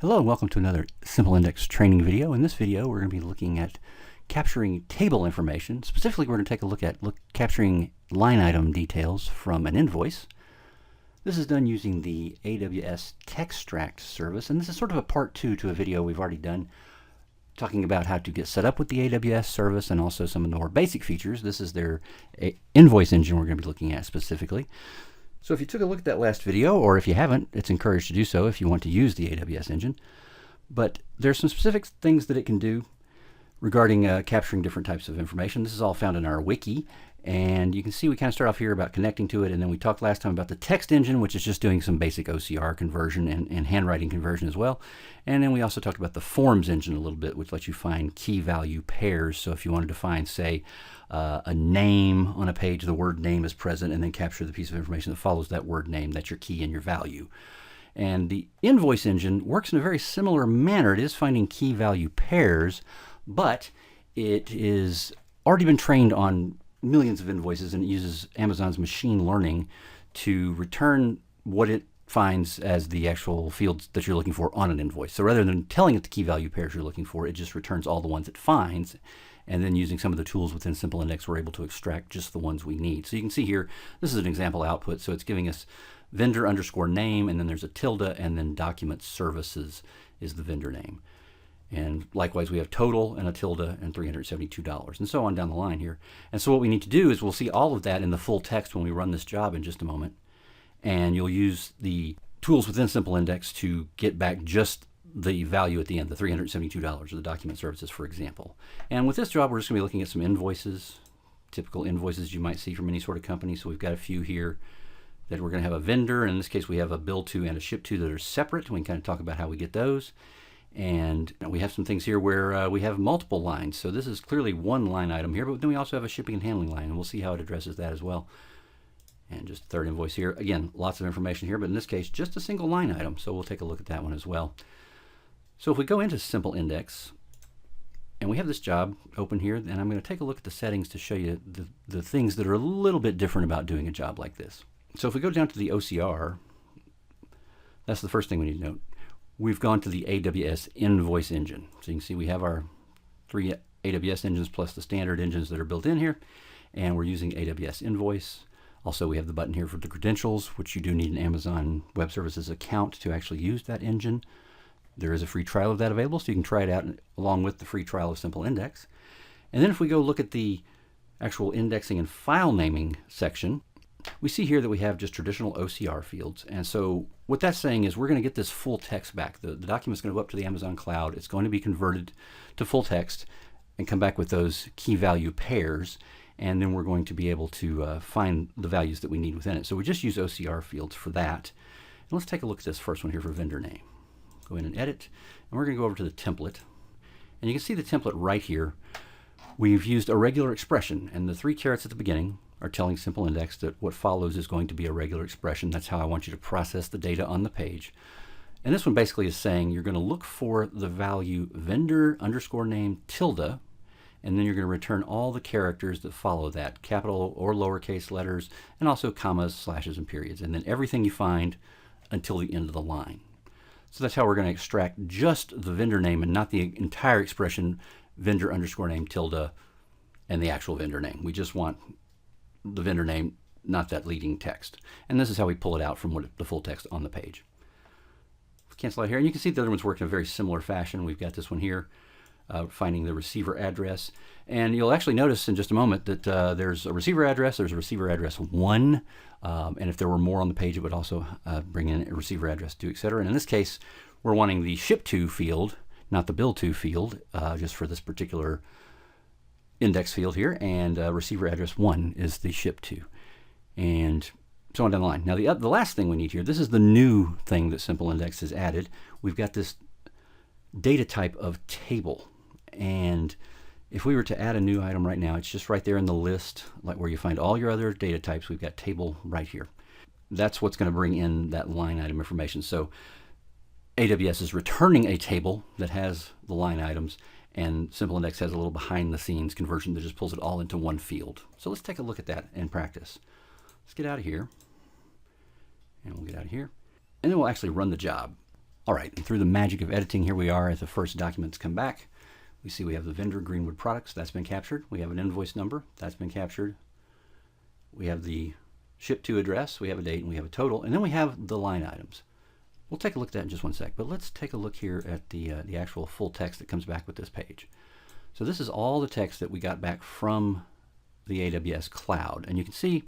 Hello and welcome to another SimpleIndex training video. In this video we're going to be looking at capturing table information. Specifically we're going to take a look at capturing line item details from an invoice. This is done using the AWS Textract service, and this is sort of a part 2 to a video we've already done talking about how to get set up with the AWS service and also some of the more basic features. This is their invoice engine we're going to be looking at specifically. So if you took a look at that last video, or if you haven't, it's encouraged to do so if you want to use the AWS engine. But there's some specific things that it can do regarding capturing different types of information. This is all found in our wiki, and you can see we kind of start off here about connecting to it, and then we talked last time about the text engine, which is just doing some basic OCR conversion and handwriting conversion as well. And then we also talked about the forms engine a little bit, which lets you find key value pairs. So if you wanted to find, say, a name on a page, the word name is present, and then capture the piece of information that follows that word name. That's your key and your value. And the invoice engine works in a very similar manner. It is finding key value pairs, but it is already been trained on millions of invoices, and it uses Amazon's machine learning to return what it finds as the actual fields that you're looking for on an invoice. So rather than telling it the key value pairs you're looking for, it just returns all the ones it finds. And then using some of the tools within SimpleIndex, we're able to extract just the ones we need. So you can see here, this is an example output. So it's giving us vendor underscore name, and then there's a tilde, and then document services is the vendor name. And likewise, we have total and a tilde and $372, and so on down the line here. And so what we need to do is we'll see all of that in the full text when we run this job in just a moment. And you'll use the tools within SimpleIndex to get back just the value at the end, the $372 of the document services, for example. And with this job, we're just going to be looking at some invoices, typical invoices you might see from any sort of company. So we've got a few here that we're going to have a vendor. In this case, we have a bill to and a ship to that are separate. We can kind of talk about how we get those. And we have some things here where we have multiple lines. So this is clearly one line item here, but then we also have a shipping and handling line, and we'll see how it addresses that as well. And just third invoice here. Again, lots of information here, but in this case, just a single line item. So we'll take a look at that one as well. So if we go into SimpleIndex, and we have this job open here, and I'm going to take a look at the settings to show you the things that are a little bit different about doing a job like this. So if we go down to the OCR, that's the first thing we need to note. We've gone to the AWS invoice engine. So you can see we have our 3 AWS engines plus the standard engines that are built in here, and we're using AWS invoice. Also, we have the button here for the credentials, which you do need an Amazon Web Services account to actually use that engine. There is a free trial of that available, so you can try it out along with the free trial of SimpleIndex. And then if we go look at the actual indexing and file naming section, we see here that we have just traditional OCR fields. And so what that's saying is we're going to get this full text back. The document's going to go up to the Amazon cloud. It's going to be converted to full text and come back with those key value pairs. And then we're going to be able to find the values that we need within it. So we just use OCR fields for that. And let's take a look at this first one here for vendor name. Go in and edit, and we're going to go over to the template. And you can see the template right here. We've used a regular expression, and the 3 carets at the beginning are telling SimpleIndex that what follows is going to be a regular expression. That's how I want you to process the data on the page. And this one basically is saying you're going to look for the value vendor underscore name tilde, and then you're going to return all the characters that follow that, capital or lowercase letters, and also commas, slashes, and periods, and then everything you find until the end of the line. So that's how we're going to extract just the vendor name and not the entire expression vendor underscore name tilde and the actual vendor name. We just want the vendor name, not that leading text. And this is how we pull it out from the full text on the page. Cancel out here, and you can see the other ones work in a very similar fashion. We've got this one here, finding the receiver address. And you'll actually notice in just a moment that there's a receiver address, there's a receiver address 1, and if there were more on the page, it would also bring in a receiver address 2, etc. And in this case, we're wanting the ship to field, not the bill to field, just for this particular index field here, and receiver address 1 is the ship to, and so on down the line. Now the last thing we need here, this is the new thing that SimpleIndex has added. We've got this data type of table, and if we were to add a new item right now, it's just right there in the list, like where you find all your other data types. We've got table right here. That's what's going to bring in that line item information. So AWS is returning a table that has the line items, and SimpleIndex has a little behind the scenes conversion that just pulls it all into one field. So let's take a look at that in practice. Let's get out of here, and we'll get out of here, and then we'll actually run the job. All right, and through the magic of editing, here we are as the first documents come back. We see we have the vendor, Greenwood Products, that's been captured. We have an invoice number, that's been captured. We have the ship to address, we have a date, and we have a total, and then we have the line items. We'll take a look at that in just one sec, but let's take a look here at the actual full text that comes back with this page. So this is all the text that we got back from the AWS cloud, and you can see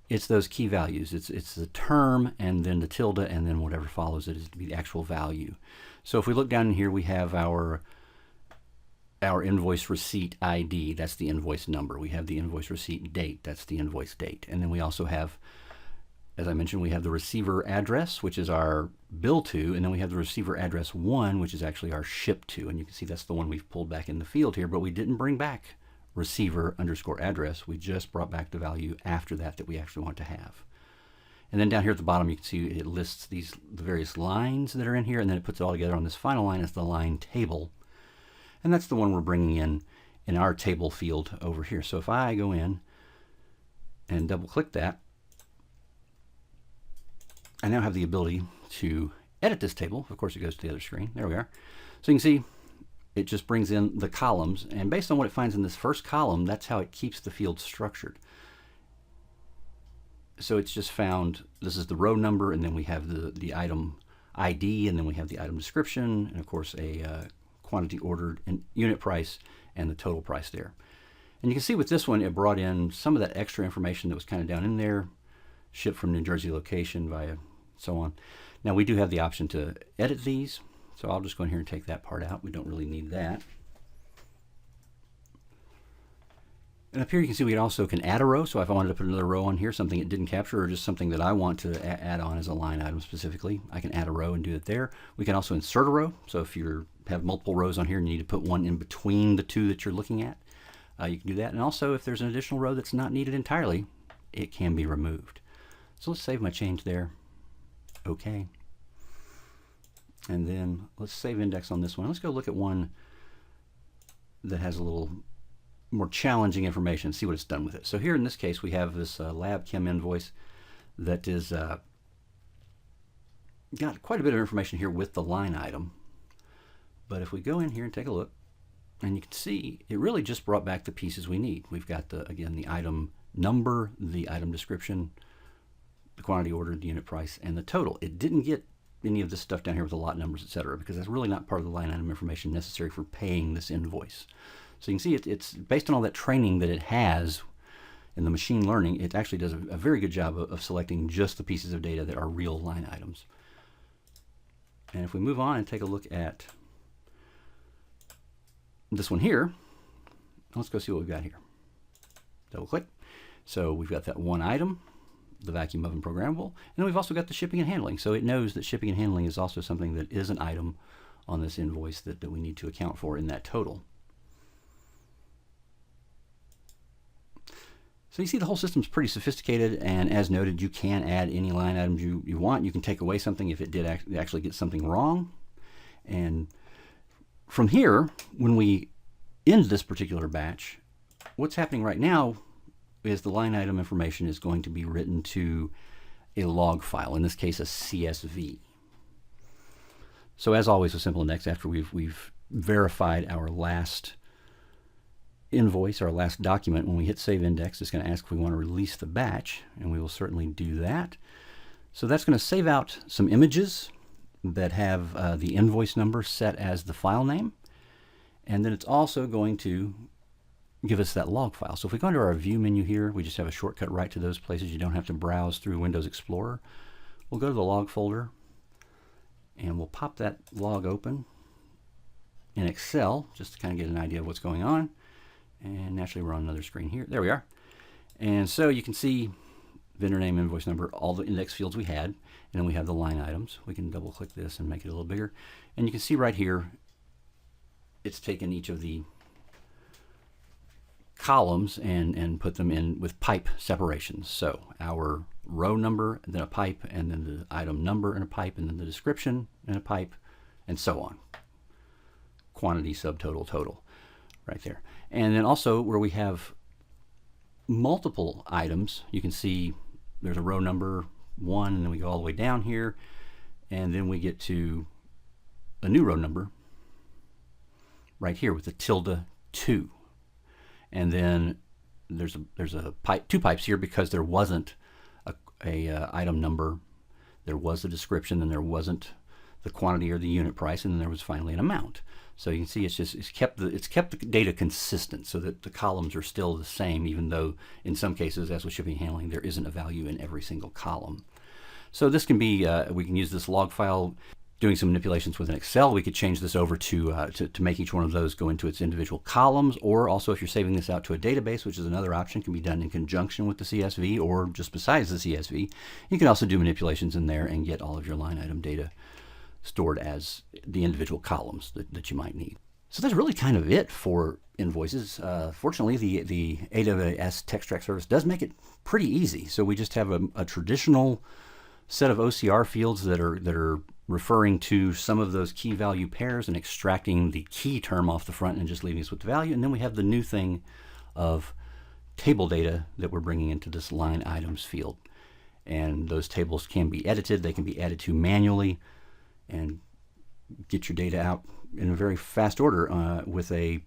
it's those key values. It's the term and then the tilde and then whatever follows it is to be the actual value. So if we look down in here, we have our invoice receipt ID, that's the invoice number. We have the invoice receipt date, that's the invoice date. And then we also have, as I mentioned, we have the receiver address, which is our bill to, and then we have the receiver address 1, which is actually our ship to. And you can see that's the one we've pulled back in the field here, but we didn't bring back receiver underscore address. We just brought back the value after that we actually want to have. And then down here at the bottom, you can see it lists the various lines that are in here, and then it puts it all together on this final line as the line table. And that's the one we're bringing in our table field over here. So if I go in and double click that, I now have the ability to edit this table. Of course, it goes to the other screen. There we are. So you can see it just brings in the columns, and based on what it finds in this first column, that's how it keeps the field structured. So it's just found, this is the row number, and then we have the item ID, and then we have the item description, and of course a quantity ordered and unit price and the total price there. And you can see with this one, it brought in some of that extra information that was kind of down in there, shipped from New Jersey location via so on. Now we do have the option to edit these. So I'll just go in here and take that part out. We don't really need that. And up here you can see we also can add a row. So if I wanted to put another row on here, something it didn't capture or just something that I want to add on as a line item specifically, I can add a row and do it there. We can also insert a row. So if you have multiple rows on here and you need to put one in between the two that you're looking at, you can do that. And also if there's an additional row that's not needed entirely, it can be removed. So let's save my change there. Okay. And then let's save index on this one. Let's go look at one that has a little more challenging information, see what it's done with it. So here in this case, we have this lab chem invoice that is got quite a bit of information here with the line item. But if we go in here and take a look, and you can see it really just brought back the pieces we need. We've got again the item number, the item description, the quantity ordered, the unit price, and the total. It didn't get any of this stuff down here with the lot numbers, etc., because that's really not part of the line item information necessary for paying this invoice. So you can see it's based on all that training that it has in the machine learning, it actually does a very good job of selecting just the pieces of data that are real line items. And if we move on and take a look at this one here, let's go see what we've got here. Double click. So we've got that one item, the vacuum oven programmable, and then we've also got the shipping and handling. So it knows that shipping and handling is also something that is an item on this invoice that we need to account for in that total. So you see the whole system's pretty sophisticated, and as noted, you can add any line items you want. You can take away something if it did actually get something wrong. And from here, when we end this particular batch, what's happening right now is the line item information is going to be written to a log file, in this case a CSV. So as always with SimpleIndex, after we've verified our last invoice, our last document, when we hit save index, it's going to ask if we want to release the batch, and we will certainly do that. So that's going to save out some images that have the invoice number set as the file name, and then it's also going to give us that log file. So if we go into our view menu here, we just have a shortcut right to those places. You don't have to browse through Windows Explorer. We'll go to the log folder and we'll pop that log open in Excel just to kind of get an idea of what's going on. And naturally we're on another screen here. There we are. And so you can see vendor name, invoice number, all the index fields we had, and then we have the line items. We can double click this and make it a little bigger. And you can see right here, it's taken each of the columns and put them in with pipe separations. So our row number, and then a pipe, and then the item number and a pipe, and then the description and a pipe, and so on. Quantity, subtotal, total, right there. And then also where we have multiple items, you can see there's a row number 1, and then we go all the way down here, and then we get to a new row number right here with the -2. And then there's a pipe, 2 pipes here because there wasn't a item number. There was a description, and there wasn't the quantity or the unit price, and then there was finally an amount. So you can see it's kept the data consistent so that the columns are still the same, even though in some cases, as with shipping and handling, there isn't a value in every single column. So this can be, we can use this log file. Doing some manipulations with an Excel, we could change this over to make each one of those go into its individual columns, or also if you're saving this out to a database, which is another option, can be done in conjunction with the CSV or just besides the CSV. You can also do manipulations in there and get all of your line item data stored as the individual columns that you might need. So that's really kind of it for invoices. Fortunately, the AWS text track service does make it pretty easy. So we just have a traditional set of OCR fields that are referring to some of those key value pairs and extracting the key term off the front and just leaving us with the value. And then we have the new thing of table data that we're bringing into this line items field. And those tables can be edited. They can be added to manually and get your data out in a very fast order with a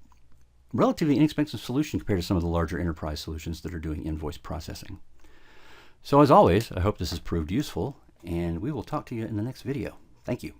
relatively inexpensive solution compared to some of the larger enterprise solutions that are doing invoice processing. So as always, I hope this has proved useful, and we will talk to you in the next video. Thank you.